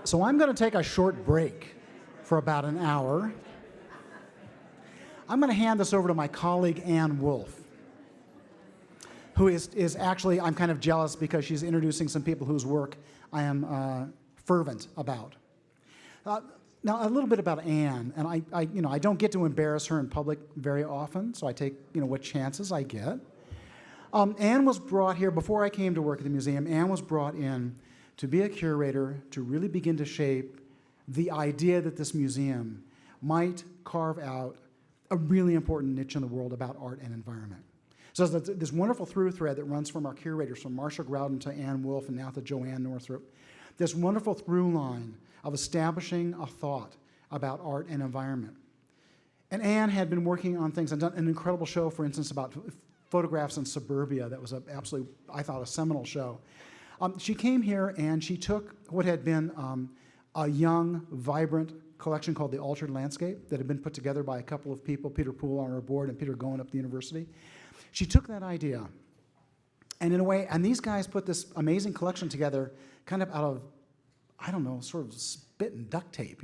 So I'm going to take a short break for about an hour. I'm going to hand this over to my colleague, Ann Wolfe, who is actually, I'm kind of jealous because she's introducing some people whose work I am fervent about. Now, a little bit about Ann, and I don't get to embarrass her in public very often, so I take what chances I get. Ann was brought here, before I came to work at the museum, Ann was brought in to be a curator, to really begin to shape the idea that this museum might carve out a really important niche in the world about art and environment. So there's this wonderful through thread that runs from our curators, from Marcia Groudon to Ann Wolfe and now to Joanne Northrop, this wonderful through line of establishing a thought about art and environment. And Ann had been working on things and done an incredible show, for instance, about photographs in suburbia that was absolutely, I thought, a seminal show. She came here and she took what had been a young, vibrant collection called The Altered Landscape that had been put together by a couple of people, Peter Poole on our board and Peter Goen up at the university. She took that idea and in a way, and these guys put this amazing collection together kind of out of, I don't know, sort of spit and duct tape,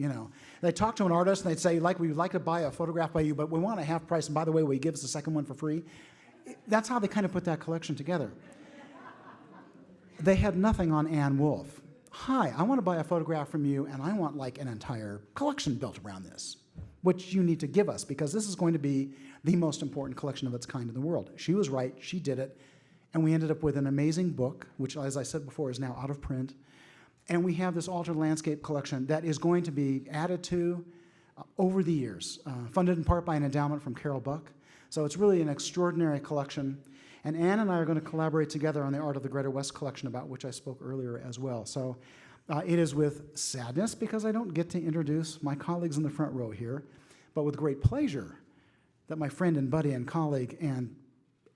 They talk to an artist and they'd say, we'd like to buy a photograph by you, but we want a half price, and by the way, will you give us a second one for free? That's how they kind of put that collection together. They had nothing on Ann Wolfe. Hi, I want to buy a photograph from you, and I want an entire collection built around this, which you need to give us, because this is going to be the most important collection of its kind in the world. She was right, she did it, and we ended up with an amazing book, which, as I said before, is now out of print. And we have this Altered Landscape collection that is going to be added to over the years, funded in part by an endowment from Carol Buck. So it's really an extraordinary collection. And Ann and I are going to collaborate together on the Art of the Greta West collection, about which I spoke earlier as well. So it is with sadness, because I don't get to introduce my colleagues in the front row here, but with great pleasure that my friend and buddy and colleague and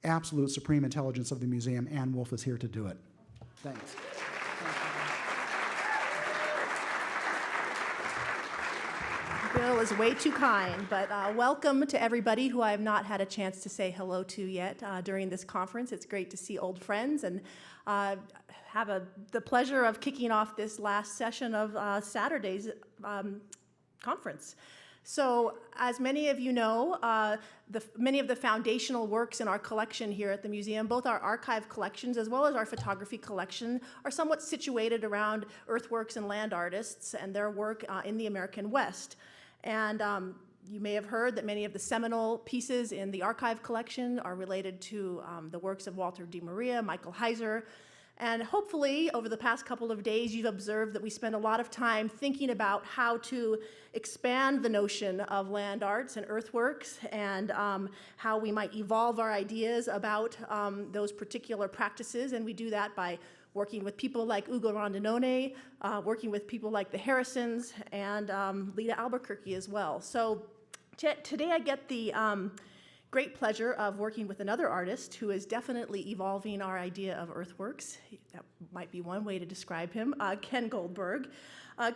absolute supreme intelligence of the museum, Ann Wolfe, is here to do it. Thanks. Bill is way too kind, but welcome to everybody who I have not had a chance to say hello to yet during this conference. It's great to see old friends and have the pleasure of kicking off this last session of Saturday's conference. So, as many of you know, many of the foundational works in our collection here at the museum, both our archive collections as well as our photography collection, are somewhat situated around earthworks and land artists and their work in the American West. And you may have heard that many of the seminal pieces in the archive collection are related to the works of Walter D. Maria, Michael Heiser. And hopefully, over the past couple of days, you've observed that we spend a lot of time thinking about how to expand the notion of land arts and earthworks, and how we might evolve our ideas about those particular practices. And we do that by working with people like Ugo Rondinone, working with people like the Harrisons, and Lita Albuquerque as well. So today I get the great pleasure of working with another artist who is definitely evolving our idea of earthworks. That might be one way to describe him, Ken Goldberg.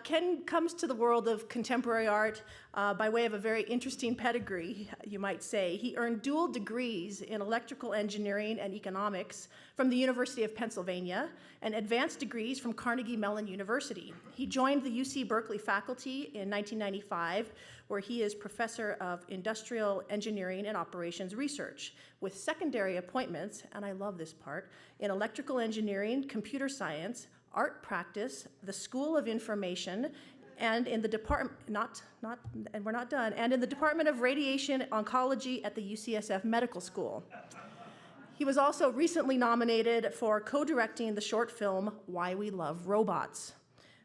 Ken comes to the world of contemporary art by way of a very interesting pedigree, you might say. He earned dual degrees in electrical engineering and economics from the University of Pennsylvania and advanced degrees from Carnegie Mellon University. He joined the UC Berkeley faculty in 1995, where he is professor of industrial engineering and operations research, with secondary appointments, and I love this part, in electrical engineering, computer science, art practice, the School of Information, and in the department, and we're not done, and in the Department of Radiation Oncology at the UCSF Medical School. He was also recently nominated for co-directing the short film, Why We Love Robots.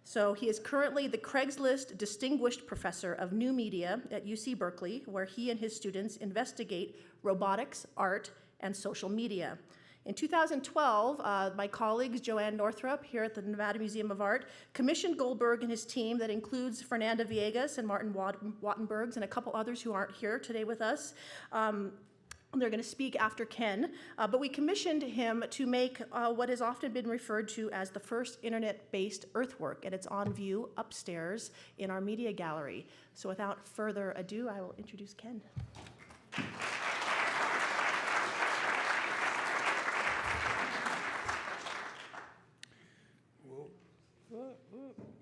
So he is currently the Craigslist Distinguished Professor of New Media at UC Berkeley, where he and his students investigate robotics, art, and social media. In 2012, my colleagues Joanne Northrop here at the Nevada Museum of Art commissioned Goldberg and his team, that includes Fernanda Viégas and Martin Wattenberg and a couple others who aren't here today with us. They're going to speak after Ken, but we commissioned him to make what has often been referred to as the first internet-based earthwork, and it's on view upstairs in our media gallery. So without further ado, I will introduce Ken.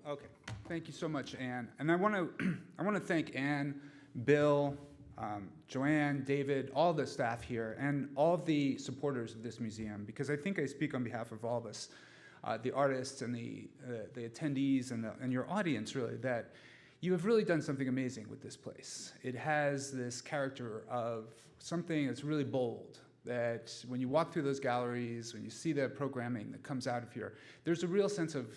Okay. Thank you so much, Anne. And I want to thank Anne, Bill, Joanne, David, all the staff here, and all of the supporters of this museum, because I think I speak on behalf of all of us, the artists and the attendees and your audience, really, that you have really done something amazing with this place. It has this character of something that's really bold, that when you walk through those galleries, when you see the programming that comes out of here, there's a real sense of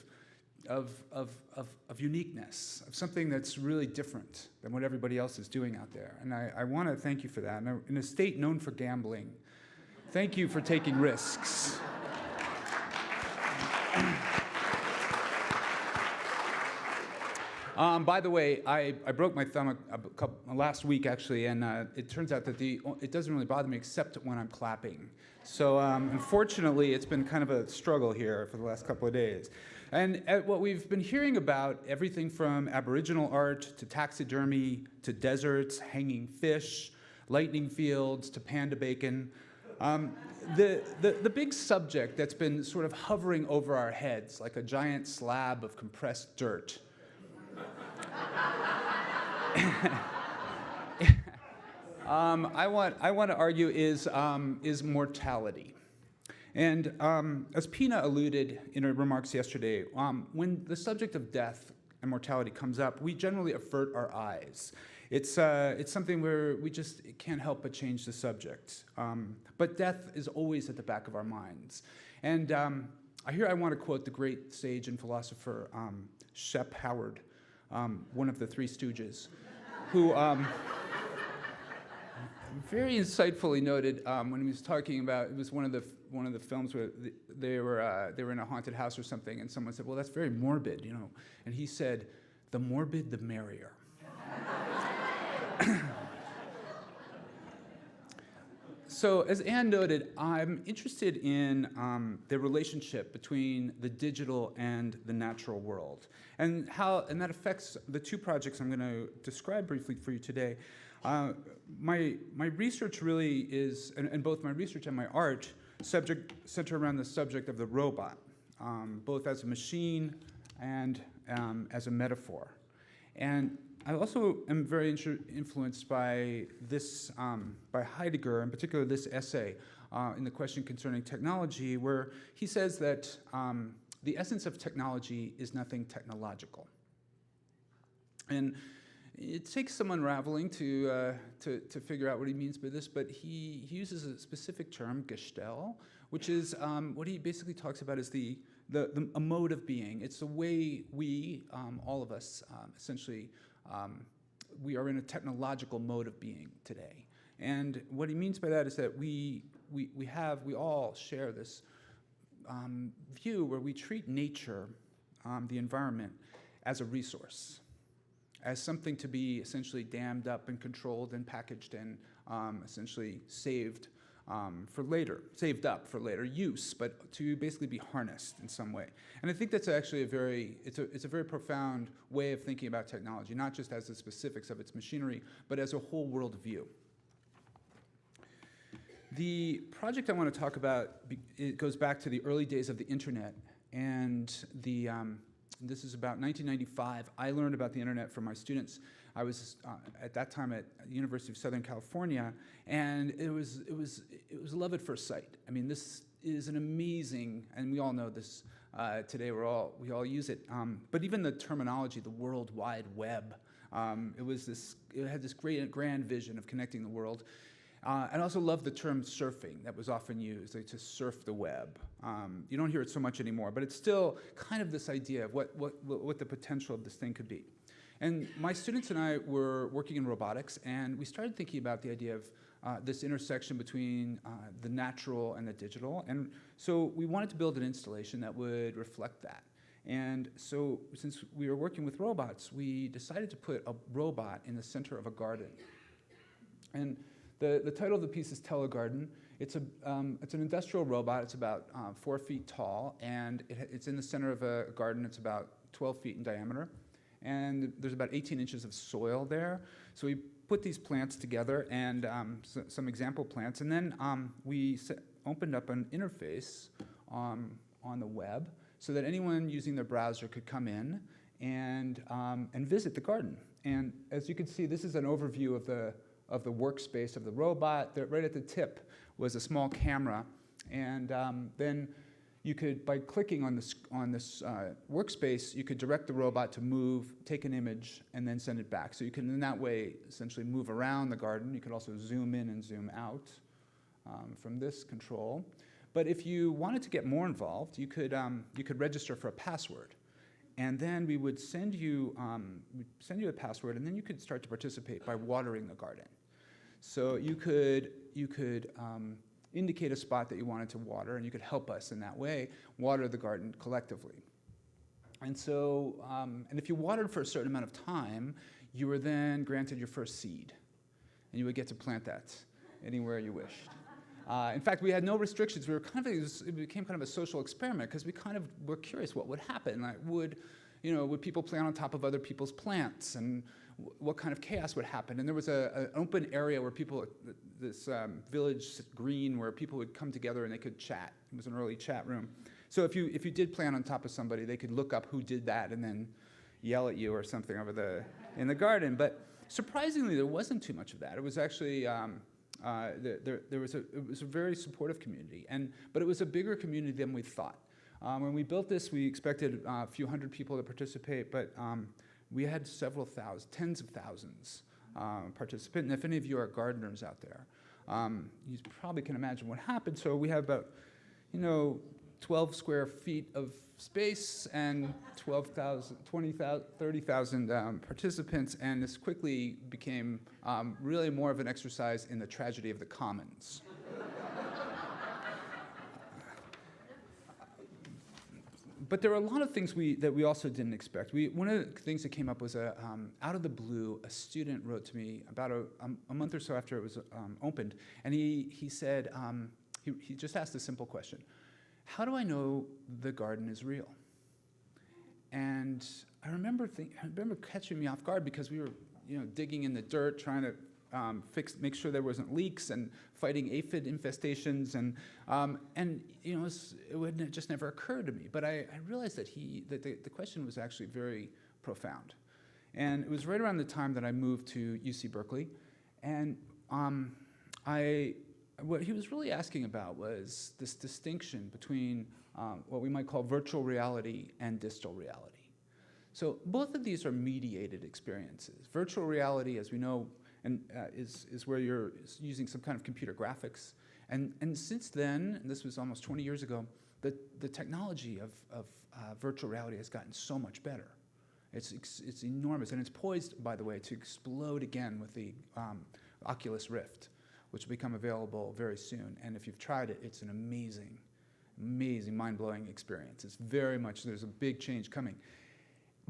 uniqueness, of something that's really different than what everybody else is doing out there. And I want to thank you for that. And in a state known for gambling, thank you for taking risks. By the way, I broke my thumb last week, actually, and it turns out that it doesn't really bother me except when I'm clapping. So unfortunately, it's been kind of a struggle here for the last couple of days. And what we've been hearing about, everything from Aboriginal art to taxidermy to deserts, hanging fish, lightning fields to panda bacon, the big subject that's been sort of hovering over our heads like a giant slab of compressed dirt I want to argue is mortality. And as Pina alluded in her remarks yesterday, when the subject of death and mortality comes up, we generally avert our eyes. It's something where we just can't help but change the subject. But death is always at the back of our minds. And I want to quote the great sage and philosopher Shep Howard, one of the Three Stooges, who very insightfully noted when he was talking about, it was one of the films where they were in a haunted house or something, and someone said, "Well, that's very morbid, you know," and he said, "The morbid, the merrier." So, as Anne noted, I'm interested in the relationship between the digital and the natural world, and that affects the two projects I'm going to describe briefly for you today. My research really is, and both my research and my art center around the subject of the robot, both as a machine and as a metaphor. And I also am very influenced by this, by Heidegger, in particular this essay in the question concerning technology, where he says that the essence of technology is nothing technological. And it takes some unraveling to figure out what he means by this, but he uses a specific term, Gestell, which is what he basically talks about is a mode of being. It's the way we, all of us, essentially, we are in a technological mode of being today. And what he means by that is that we all share this view where we treat nature, the environment, as a resource, as something to be essentially dammed up and controlled and packaged and essentially saved up for later use, but to basically be harnessed in some way. And I think that's actually it's a very profound way of thinking about technology, not just as the specifics of its machinery, but as a whole world view. The project I want to talk about, it goes back to the early days of the internet, and this is about 1995. I learned about the internet from my students. I was at that time at the University of Southern California, and it was love at first sight. I mean, this is an amazing, and we all know this today. We all use it. But even the terminology, the World Wide Web, it had this great grand vision of connecting the world. I also love the term surfing that was often used, like to surf the web. You don't hear it so much anymore, but it's still kind of this idea of what the potential of this thing could be. And my students and I were working in robotics, and we started thinking about the idea of this intersection between the natural and the digital. And so we wanted to build an installation that would reflect that. And so since we were working with robots, we decided to put a robot in the center of a garden. And the title of the piece is Telegarden. It's an industrial robot. It's about 4 feet tall, and it's in the center of a garden. It's about 12 feet in diameter. And there's about 18 inches of soil there. So we put these plants together and some example plants. And then we opened up an interface on the web so that anyone using their browser could come in and visit the garden. And as you can see, this is an overview of the workspace of the robot. Right at the tip was a small camera, and then you could, by clicking on this workspace, you could direct the robot to move, take an image, and then send it back. So you can, in that way, essentially move around the garden. You could also zoom in and zoom out from this control. But if you wanted to get more involved, you could register for a password. And then we would send you a password, and then you could start to participate by watering the garden. So you could indicate a spot that you wanted to water, and you could help us in that way water the garden collectively. And so, and if you watered for a certain amount of time, you were then granted your first seed, and you would get to plant that anywhere you wished. In fact, we had no restrictions. We were it became kind of a social experiment because we kind of were curious what would happen. Like, would people plant on top of other people's plants, and what kind of chaos would happen? And there was an open area where people, this village green, where people would come together and they could chat. It was an early chat room. So if you did plant on top of somebody, they could look up who did that and then yell at you or something in the garden. But surprisingly, there wasn't too much of that. It was actually it was a very supportive community, but it was a bigger community than we thought. When we built this, we expected a few hundred people to participate, but we had several thousand, tens of thousands participate. And if any of you are gardeners out there, you probably can imagine what happened. So we have about 12 square feet of space and 12,000, 20,000, 30,000 participants, and this quickly became really more of an exercise in the tragedy of the commons. But there are a lot of things that we also didn't expect. One of the things that came up was out of the blue, a student wrote to me about a month or so after it was opened, and he said, he just asked a simple question: how do I know the garden is real? And I remember catching me off guard because we were digging in the dirt, trying to make sure there wasn't leaks and fighting aphid infestations, and it would just never occurred to me. But I realized that the question was actually very profound, and it was right around the time that I moved to UC Berkeley, and what he was really asking about was this distinction between what we might call virtual reality and distal reality. So both of these are mediated experiences. Virtual reality, as we know, is where you're using some kind of computer graphics. And since then, and this was almost 20 years ago, the technology of virtual reality has gotten so much better. It's enormous, and it's poised, by the way, to explode again with the Oculus Rift, which will become available very soon. And if you've tried it, it's an amazing, amazing, mind-blowing experience. It's very much, there's a big change coming.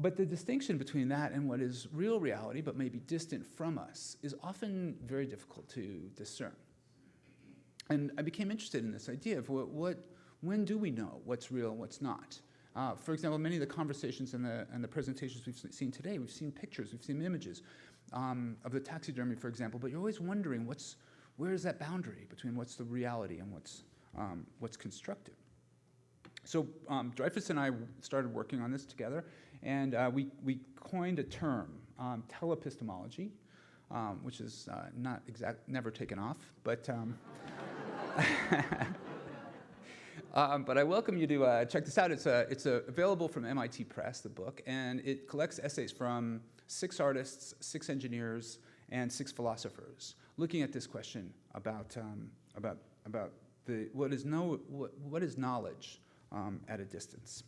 But the distinction between that and what is real reality, but maybe distant from us, is often very difficult to discern. And I became interested in this idea of when do we know what's real and what's not? For example, many of the conversations and the presentations we've seen today, we've seen pictures, we've seen images of the taxidermy, for example, but you're always wondering where is that boundary between what's the reality and what's constructed? So Dreyfus and I started working on this together, and we coined a term, telepistemology, which is never taken off, but but I welcome you to check this out. It's available from MIT Press, the book, and it collects essays from 6 artists, 6 engineers, and 6 philosophers, looking at this question about what is knowledge at a distance.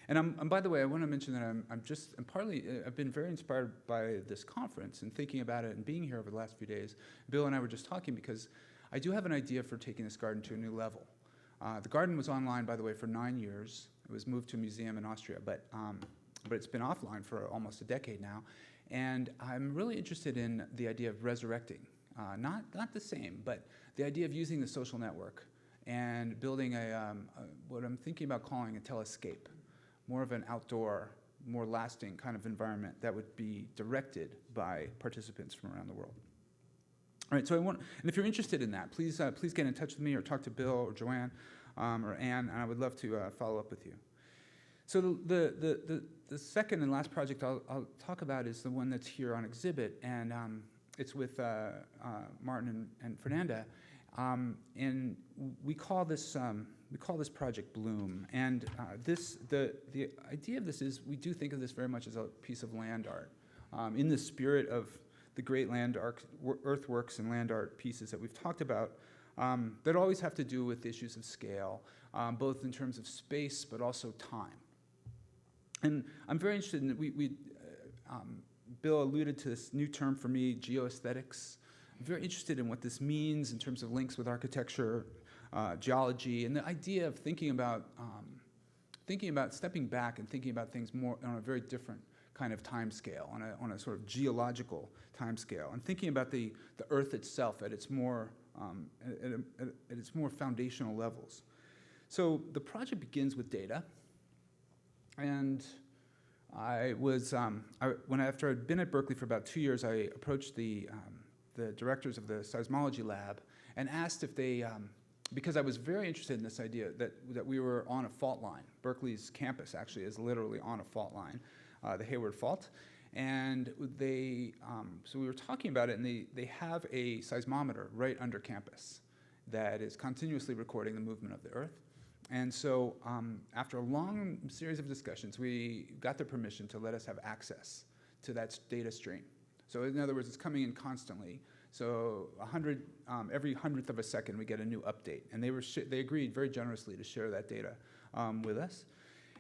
And by the way, I want to mention that I've been very inspired by this conference and thinking about it and being here over the last few days. Bill and I were just talking because I do have an idea for taking this garden to a new level. The garden was online, by the way, for 9 years. It was moved to a museum in Austria, but it's been offline for almost a decade now. And I'm really interested in the idea of resurrecting, not the same, but the idea of using the social network and building what I'm thinking about calling a telescape, more of an outdoor, more lasting kind of environment that would be directed by participants from around the world. All right, and if you're interested in that, please get in touch with me or talk to Bill or Joanne or Anne, and I would love to follow up with you. So the second and last project I'll talk about is the one that's here on exhibit, and it's with Martin and Fernanda, and we call this project Bloom. And the idea of this is we do think of this very much as a piece of land art, in the spirit of the great earthworks and land art pieces that we've talked about, that always have to do with issues of scale, both in terms of space but also time. And I'm very interested in, Bill alluded to this new term for me, geoaesthetics. I'm very interested in what this means in terms of links with architecture, geology, and the idea of thinking about stepping back and thinking about things more on a very different kind of time scale, on a sort of geological time scale, and thinking about the Earth itself at its more foundational levels. So the project begins with data, and after I'd been at Berkeley for about 2 years, I approached the directors of the seismology lab and asked if they, because I was very interested in this idea that we were on a fault line. Berkeley's campus actually is literally on a fault line, the Hayward Fault. And so we were talking about it, and they have a seismometer right under campus that is continuously recording the movement of the Earth. And so after a long series of discussions, we got the permission to let us have access to that data stream. So in other words, it's coming in constantly. So every 100th of a second, we get a new update. And they agreed very generously to share that data with us.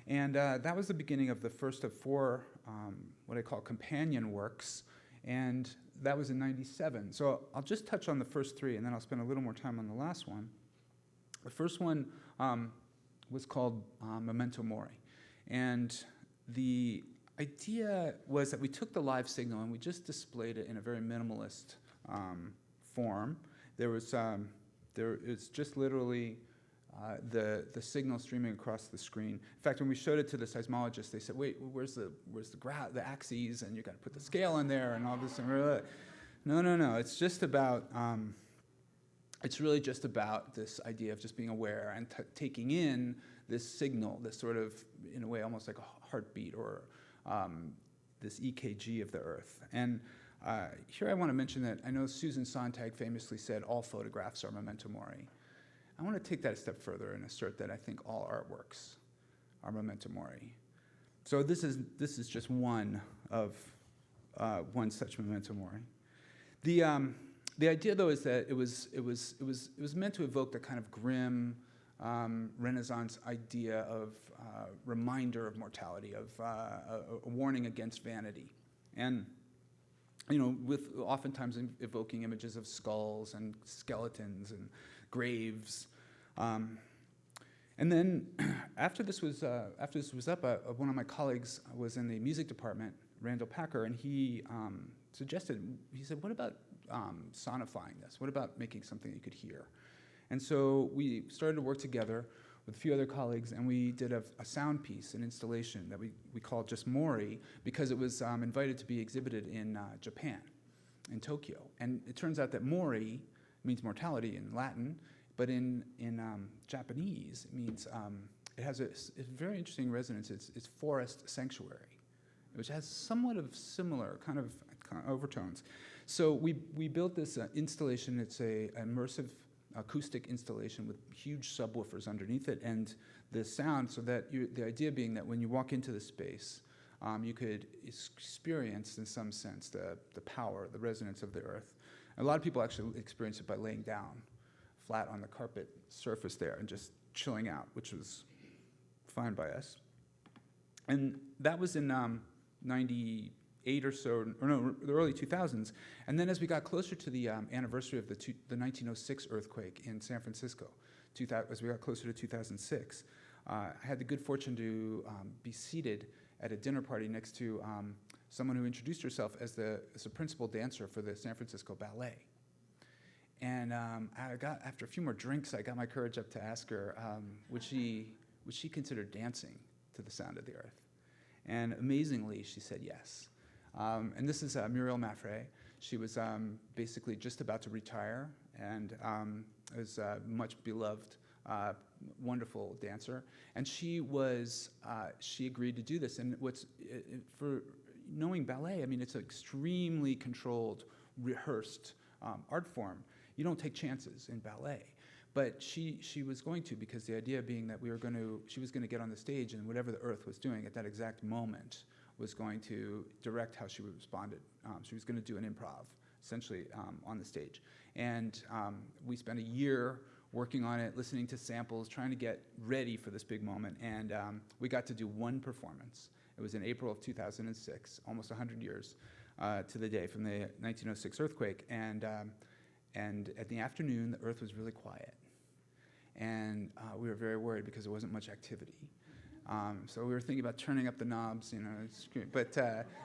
And that was the beginning of the first of 4 what I call companion works. And that was in '97. So I'll just touch on the first 3, and then I'll spend a little more time on the last one. The first one was called Memento Mori. And the idea was that we took the live signal and we just displayed it in a very minimalist form. It's just literally the signal streaming across the screen. In fact, when we showed it to the seismologists, they said, "Wait, where's the axes, and you got to put the scale in there and all this." And we're like, no. It's just about. It's really just about this idea of just being aware and taking in this signal, this sort of, in a way, almost like a heartbeat or this EKG of the Earth. And here I want to mention that I know Susan Sontag famously said, "All photographs are memento mori." I want to take that a step further and assert that I think all artworks are memento mori. So this is just one of one such memento mori. The idea, though, is that it was meant to evoke the kind of grim Renaissance idea of reminder of mortality, of a warning against vanity, and with oftentimes evoking images of skulls and skeletons and graves. And then after this was up, one of my colleagues was in the music department, Randall Packer, and he said, "What about sonifying this? What about making something you could hear?" And so we started to work together with a few other colleagues, and we did a sound piece, an installation that we called just Mori, because it was invited to be exhibited in Japan, in Tokyo. And it turns out that Mori means mortality in Latin, but in Japanese it means, it has a very interesting resonance. It's forest sanctuary, which has somewhat of similar kind of overtones. So we built this installation. It's a immersive acoustic installation with huge subwoofers underneath it, and the sound, so that the idea being that when you walk into the space, you could experience, in some sense, the power, the resonance of the Earth. A lot of people actually experience it by laying down flat on the carpet surface there and just chilling out, which was fine by us. And that was in 98 or so, or no, the early 2000s. And then as we got closer to the anniversary of the 1906 earthquake in San Francisco, as we got closer to 2006, I had the good fortune to be seated at a dinner party next to someone who introduced herself as the principal dancer for the San Francisco Ballet. And after a few more drinks, I got my courage up to ask her, would she consider dancing to the sound of the Earth? And amazingly, she said yes. And this is Muriel Maffray. She was basically just about to retire, and is much beloved wonderful dancer, and she agreed to do this. And for knowing ballet, I mean, it's an extremely controlled, rehearsed art form. You don't take chances in ballet. But she was going to, because the idea being that she was going to get on the stage, and whatever the earth was doing at that exact moment was going to direct how she responded. She was going to do an improv, essentially, on the stage. And we spent a year working on it, listening to samples, trying to get ready for this big moment. And we got to do one performance. It was in April of 2006, almost 100 years to the day from the 1906 earthquake. And at the afternoon, the earth was really quiet. And we were very worried because there wasn't much activity. So we were thinking about turning up the knobs, but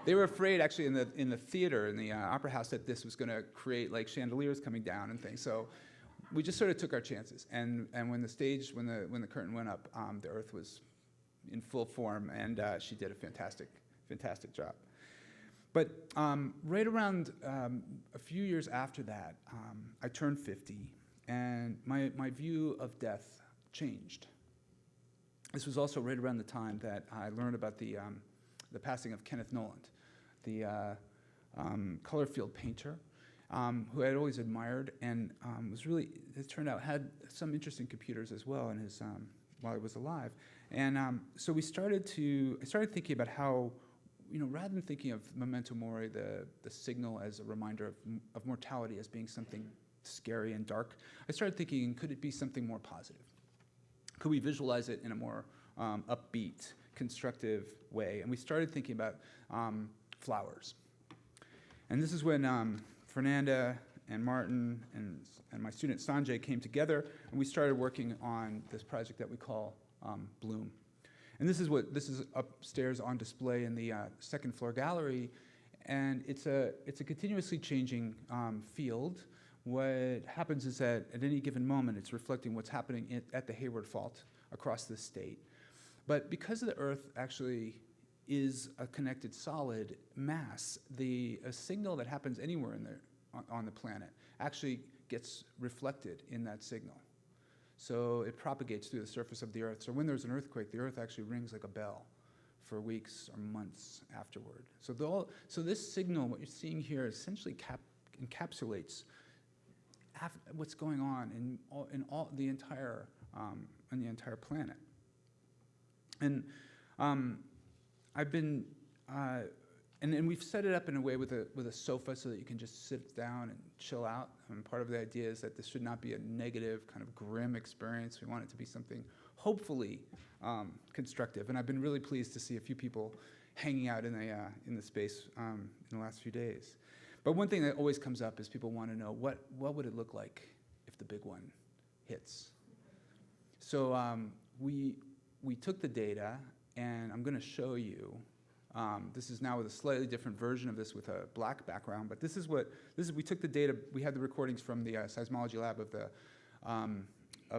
they were afraid, actually, in the theater, in the opera house, that this was going to create like chandeliers coming down and things. So we just sort of took our chances. And when the curtain went up, the earth was in full form, and she did a fantastic job. But right around a few years after that, I turned 50, and my view of death changed. This was also right around the time that I learned about the passing of Kenneth Noland, the color field painter, who I had always admired, and was really, it turned out, had some interest in computers as well in his while he was alive. And so I started thinking about how, rather than thinking of memento mori, the signal as a reminder of mortality as being something scary and dark, I started thinking, could it be something more positive? Could we visualize it in a more upbeat, constructive way? And we started thinking about flowers. And this is when Fernanda and Martin and my student Sanjay came together, and we started working on this project that we call Bloom. And this is upstairs on display in the second floor gallery, and it's a continuously changing field. What happens is that at any given moment, it's reflecting what's happening at the Hayward Fault across the state. But because the Earth actually is a connected solid mass, a signal that happens anywhere on the planet actually gets reflected in that signal. So it propagates through the surface of the Earth. So when there's an earthquake, the Earth actually rings like a bell for weeks or months afterward. So this signal, what you're seeing here, essentially encapsulates what's going on in the entire planet. And I've been and we've set it up in a way with a sofa so that you can just sit down and chill out. And part of the idea is that this should not be a negative, kind of grim experience. We want it to be something hopefully constructive. And I've been really pleased to see a few people hanging out in the space in the last few days. But one thing that always comes up is people want to know what would it look like if the big one hits. So we took the data, and I'm going to show you. This is now with a slightly different version of this with a black background. But we took the data. We had the recordings from the seismology lab of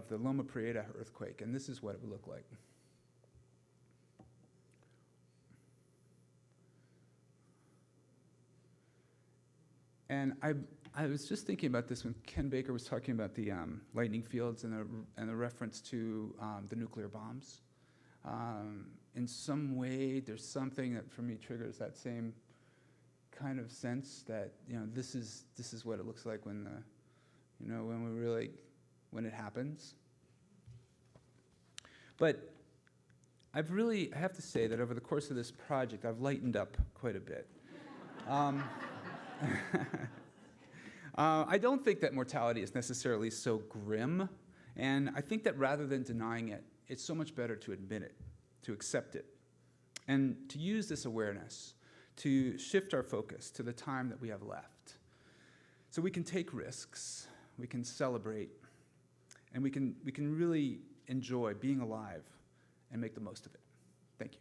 the Loma Prieta earthquake, and this is what it would look like. And I was just thinking about this when Ken Baker was talking about the lightning fields and the reference to the nuclear bombs. In some way, there's something that for me triggers that same kind of sense that this is what it looks like when when it happens. But I have to say that over the course of this project, I've lightened up quite a bit. I don't think that mortality is necessarily so grim, and I think that rather than denying it, it's so much better to admit it, to accept it, and to use this awareness to shift our focus to the time that we have left. So we can take risks, we can celebrate, and we can really enjoy being alive and make the most of it. Thank you.